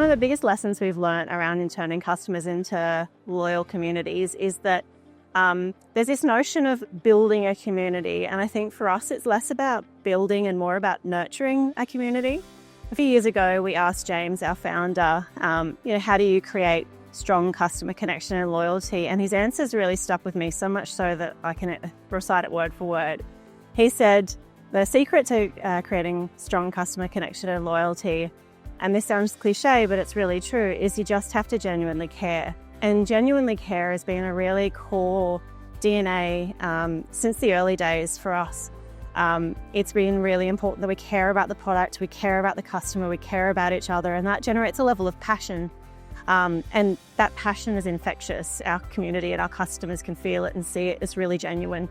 of the biggest lessons we've learned around turning customers into loyal communities is that there's this notion of building a community. And I think for us, it's less about building and more about nurturing a community. A few years ago, we asked James, our founder, how do you create strong customer connection and loyalty? And his answers really stuck with me, so much so that I can recite it word for word. He said, the secret to creating strong customer connection and loyalty, and this sounds cliche, but it's really true, is you just have to genuinely care. And genuinely care has been a really core DNA since the early days for us. It's been really important that we care about the product, we care about the customer, we care about each other, and that generates a level of passion. And that passion is infectious. Our community and our customers can feel it and see it as really genuine.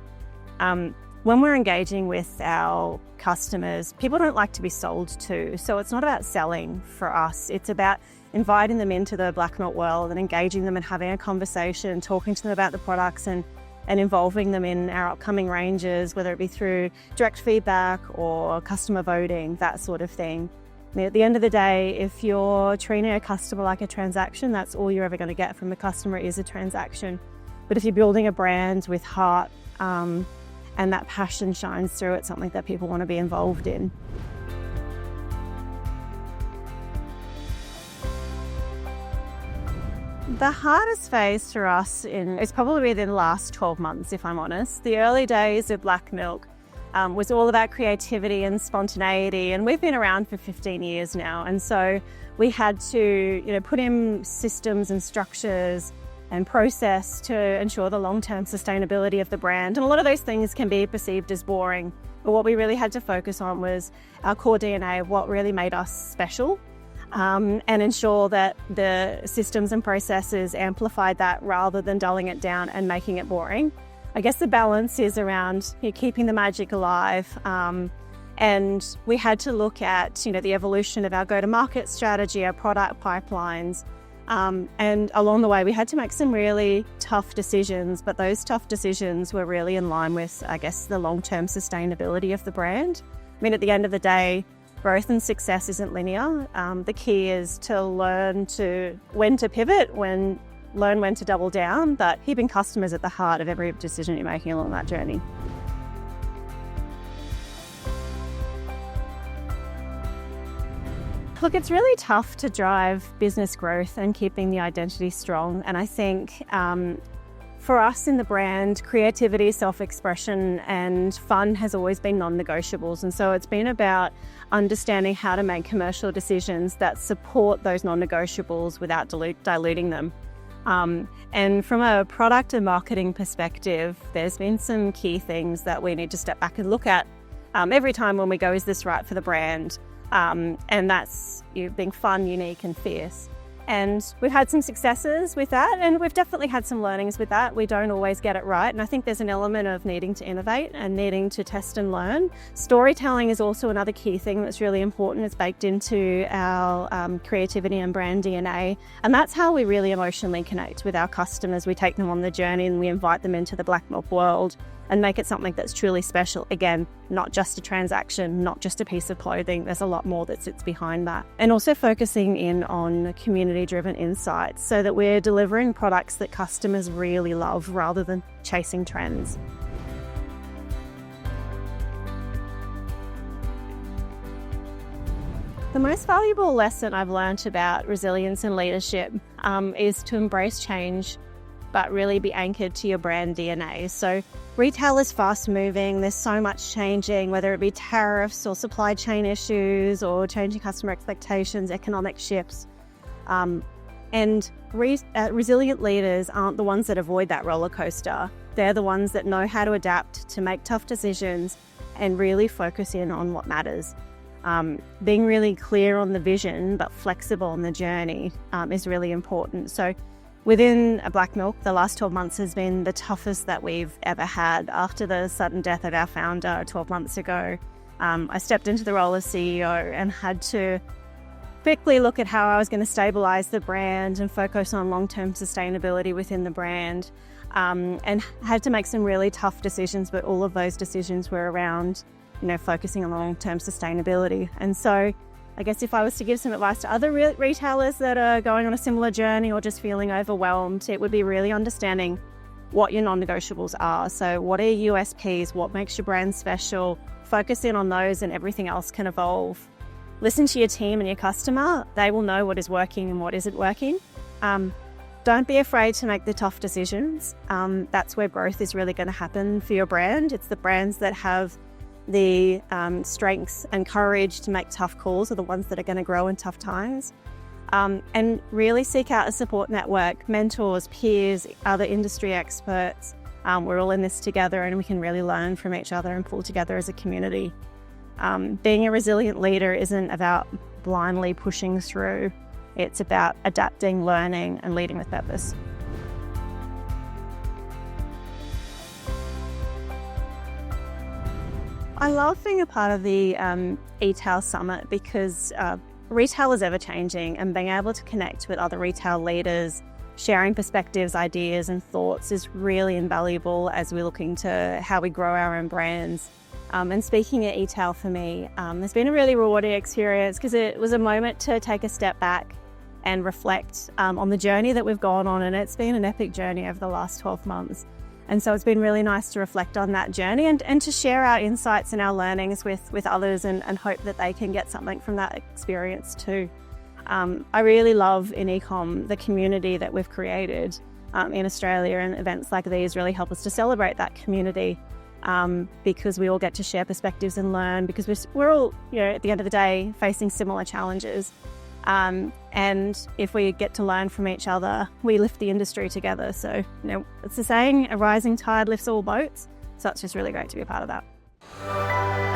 When we're engaging with our customers, people don't like to be sold to. So it's not about selling for us. It's about inviting them into the black milk world and engaging them and having a conversation, talking to them about the products and involving them in our upcoming ranges, whether it be through direct feedback or customer voting, that sort of thing. I mean, at the end of the day, if you're treating a customer like a transaction, that's all you're ever going to get from a customer is a transaction. But if you're building a brand with heart and that passion shines through, it's something that people want to be involved in. The hardest phase for us is probably within the last 12 months, if I'm honest. The early days of Black Milk was all about creativity and spontaneity, and we've been around for 15 years now. And so we had to, put in systems and structures and process to ensure the long-term sustainability of the brand. And a lot of those things can be perceived as boring, but what we really had to focus on was our core DNA of what really made us special. And ensure that the systems and processes amplified that rather than dulling it down and making it boring. I guess the balance is around keeping the magic alive. And we had to look at the evolution of our go-to-market strategy, our product pipelines. And along the way, we had to make some really tough decisions, but those tough decisions were really in line with, I guess, the long-term sustainability of the brand. I mean, at the end of the day, growth and success isn't linear. The key is to learn when to pivot, learn when to double down, but keeping customers at the heart of every decision you're making along that journey. Look, it's really tough to drive business growth and keeping the identity strong. And I think for us in the brand, creativity, self-expression and fun has always been non-negotiables. And so it's been about understanding how to make commercial decisions that support those non-negotiables without diluting them. And from a product and marketing perspective, there's been some key things that we need to step back and look at every time when we go, is this right for the brand? And that's being fun, unique and fierce. And we've had some successes with that, and we've definitely had some learnings with that. We don't always get it right, and I think there's an element of needing to innovate and needing to test and learn. Storytelling is also another key thing that's really important. It's baked into our creativity and brand DNA, and that's how we really emotionally connect with our customers. We take them on the journey and we invite them into the Black Milk world and make it something that's truly special. Again, not just a transaction, not just a piece of clothing. There's a lot more that sits behind that. And also focusing in on community-driven insights so that we're delivering products that customers really love rather than chasing trends. The most valuable lesson I've learned about resilience and leadership is to embrace change, but really be anchored to your brand DNA. So retail is fast moving, there's so much changing, whether it be tariffs or supply chain issues or changing customer expectations, economic shifts. And resilient leaders aren't the ones that avoid that roller coaster. They're the ones that know how to adapt, to make tough decisions and really focus in on what matters. Being really clear on the vision, but flexible on the journey is really important. So within Black Milk, the last 12 months has been the toughest that we've ever had. After the sudden death of our founder 12 months ago, I stepped into the role of CEO and had to quickly look at how I was going to stabilise the brand and focus on long-term sustainability within the brand, and had to make some really tough decisions, but all of those decisions were around, focusing on long-term sustainability. And so I guess if I was to give some advice to other retailers that are going on a similar journey or just feeling overwhelmed, it would be really understanding what your non-negotiables are. So what are your USPs? What makes your brand special? Focus in on those and everything else can evolve. Listen to your team and your customer. They will know what is working and what isn't working. Don't be afraid to make the tough decisions. That's where growth is really going to happen for your brand. It's the brands that have the strengths and courage to make tough calls are the ones that are going to grow in tough times. And really seek out a support network, mentors, peers, other industry experts. We're all in this together and we can really learn from each other and pull together as a community. Being a resilient leader isn't about blindly pushing through. It's about adapting, learning, and leading with purpose. I love being a part of the eTail Summit because retail is ever changing, and being able to connect with other retail leaders, sharing perspectives, ideas, and thoughts is really invaluable as we're looking to how we grow our own brands. And speaking at eTail for me, it's been a really rewarding experience because it was a moment to take a step back and reflect on the journey that we've gone on, and it's been an epic journey over the last 12 months. And so it's been really nice to reflect on that journey and to share our insights and our learnings with others and hope that they can get something from that experience too. I really love in ecom the community that we've created in Australia, and events like these really help us to celebrate that community because we all get to share perspectives and learn, because we're all, at the end of the day, facing similar challenges. And if we get to learn from each other, we lift the industry together. So, it's the saying, a rising tide lifts all boats. So it's just really great to be a part of that.